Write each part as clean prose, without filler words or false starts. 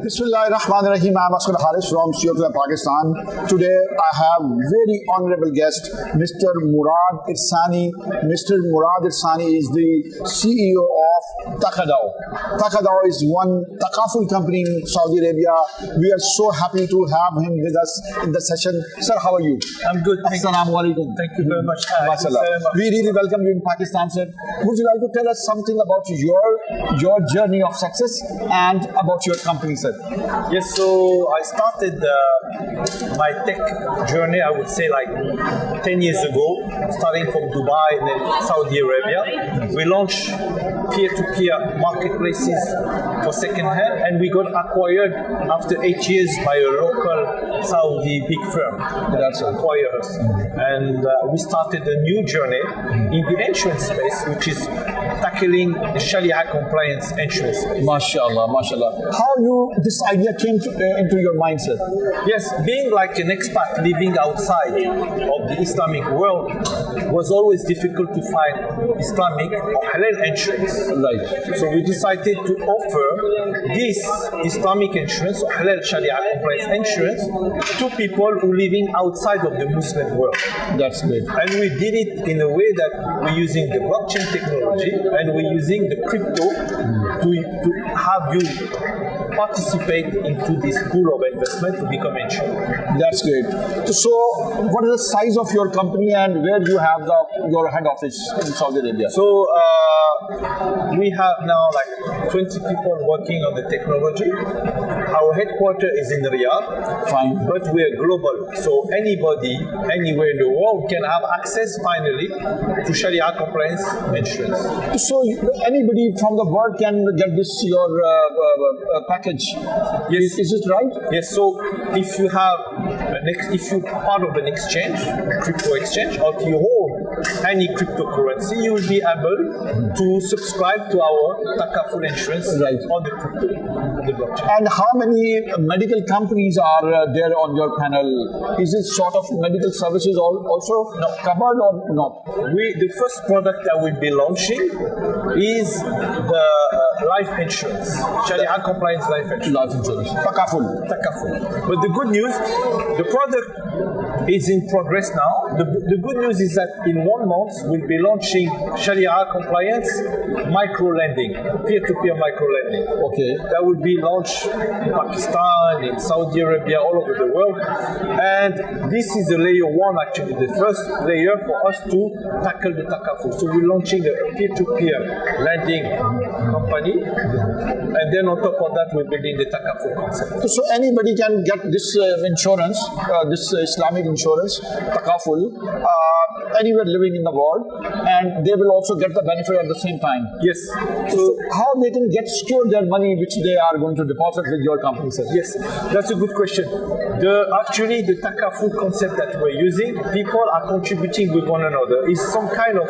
Bismillahirrahmanirrahim. I'm Asghar Haris from Siyotla, Pakistan. Today I have very honorable guest, Mr. Morrad Irsane. Mr. Morrad Irsane is the CEO of Takadao. Takadao is one Takaful company in Saudi Arabia. We are so happy to have him with us in the session. Sir, how are you? I'm good. Assalamu alaikum. Thank you very much. We really welcome you in Pakistan, sir. Would you like to tell us something about your journey of success and about your company, sir? Yes, so I started my tech journey, I would say like 10 years ago, starting from Dubai and then Saudi Arabia. We launched peer-to-peer marketplaces for second-hand, and we got acquired after 8 years by a local Saudi big firm that acquired us. And we started a new journey in the insurance space, which is tackling the Sharia compliance insurance space. MashaAllah, MashaAllah. How this idea came into your mindset? Yes, being like an expat living outside of the Islamic world was always difficult to find Islamic or halal insurance. Right. So we decided to offer this Islamic insurance or halal Sharia compliance insurance to people who are living outside of the Muslim world. That's good. And we did it in a way that we're using the blockchain technology and we're using the crypto to have you participate into this pool of investment to become insured. That's great. So, what is the size of your company and where do you have your head office in Saudi Arabia? So, we have now like 20 people working on the technology. Our headquarters is in Riyadh. Fine. But we are global. So, anybody, anywhere in the world can have access finally to Sharia compliance insurance. So, anybody from the world can get this, your package? Yes. Is it right? Yes. So, if you have if you're part of an exchange, crypto exchange, or if you hold any cryptocurrency, you will be able to subscribe to our Takaful insurance on the crypto, the blockchain. And how many medical companies are there on your panel? Is it sort of medical services also covered or not? The first product that we'll be launching is the life insurance, Sharia compliance life insurance. Takaful. But the good news, the product is in progress now. The good news is that in 1 month we'll be launching Sharia compliance micro lending, peer-to-peer micro lending. Okay. That will be launched in Pakistan, in Saudi Arabia, all over the world. And this is the layer 1 actually, the first layer for us to tackle the Takaful. So we're launching a peer-to-peer lending company. And then on top of that, we're building the Takaful concept. So anybody can get this insurance, this Islamic insurance, Takaful, anywhere living in the world, and they will also get the benefit at the same time. Yes. So how they can secure their money which they are going to deposit with your company, sir? Yes, that's a good question. Actually, the Takaful concept that we're using, people are contributing with one another. It's some kind of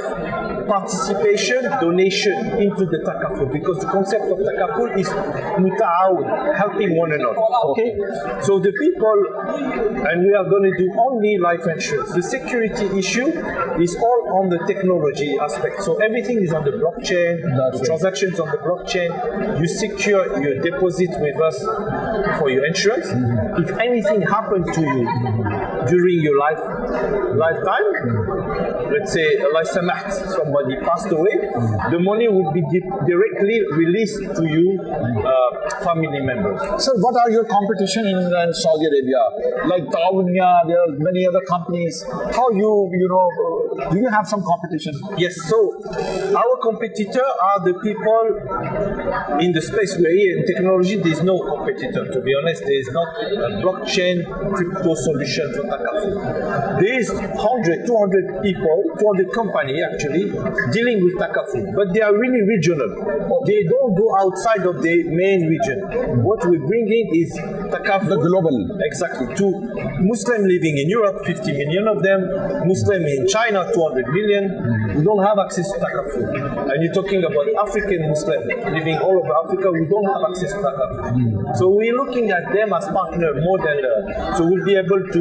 participation, donation into the Takaful, because the concept of Takaful is muta'awun, helping one another. Okay? So the people, and we are going to do only life insurance. The security issue is all on the technology aspect. So everything is on the blockchain, the transactions on the blockchain. You secure your deposit with us for your insurance. If anything happened to you during your lifetime, let's say somebody passed away, the money would be directly released to you family members. So what are your competition in Saudi Arabia? Like Tawunya, there are many other companies. How do you have some competition? Yes, so our competitor are the people in the space we're here. In technology, there is no competitor, to be honest. There is not a blockchain crypto solution for Takaful. There is 100, 200 people, 200 companies actually dealing with Takaful, but they are really regional. They don't go outside of the main region. What we're bringing is Takaful. The global. Exactly. To Muslim living in Europe, 50 million of them. Muslim in China, 200 million. We don't have access to Takaful. And you're talking about African Muslim living all over Africa, we don't have access to Takaful. So we're looking at them as partner more than so we'll be able to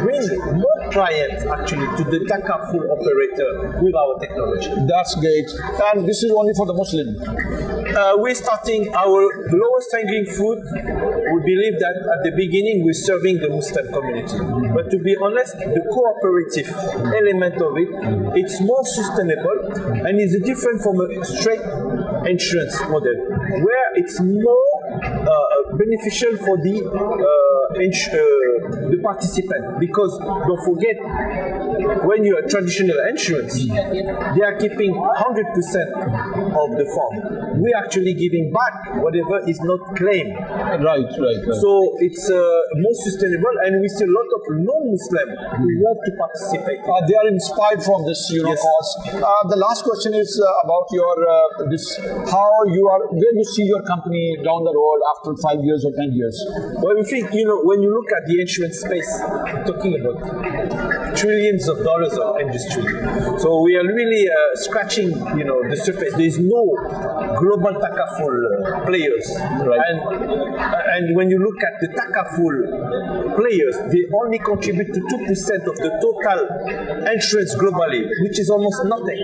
bring more clients actually to the Takaful operator with our technology. That's great. And this is only for the Muslim. we're starting our lowest hanging fruit. We believe that at the beginning we're serving the Muslim community. But to be honest, the cooperative element of it, it's more sustainable and is different from a straight insurance model, where it's more beneficial for the participant. Because don't forget, when you're a traditional insurance, they are keeping 100% of the farm. We're actually giving back whatever is not claimed. Right. So it's more sustainable, and we see a lot of non-Muslim who want to participate. They are inspired from this, Yes. cause. The last question is about your where you see your company down the road after 5 years or 10 years. Well, we think, when you look at the insurance space, we're talking about trillions of dollars of industry. So we are really scratching, the surface. There is no global Takaful players, Right. And when you look at the Takaful players, they only contribute to 2% of the total insurance globally, which is almost nothing.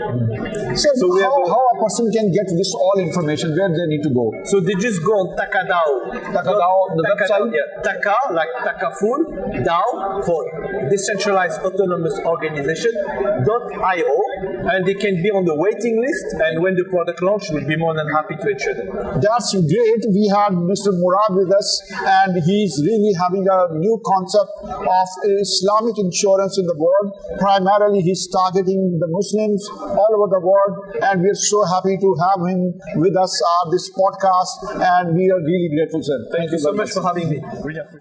So how a person can get this all information? Where they need to go? So they just go on Takadao. The website? Yeah. Taka, like Takaful, Dao for decentralized autonomous organization.io, and they can be on the waiting list, and when the product launch, we'll be more than happy to insure them. That's great. We had Mr. Morrad with us, and he's really having a new concept of Islamic insurance in the world. Primarily, he's targeting the Muslims all over the world, and we're so happy to have him with us on this podcast, and we are really grateful, sir. Thank you so much for having me. Really appreciate it.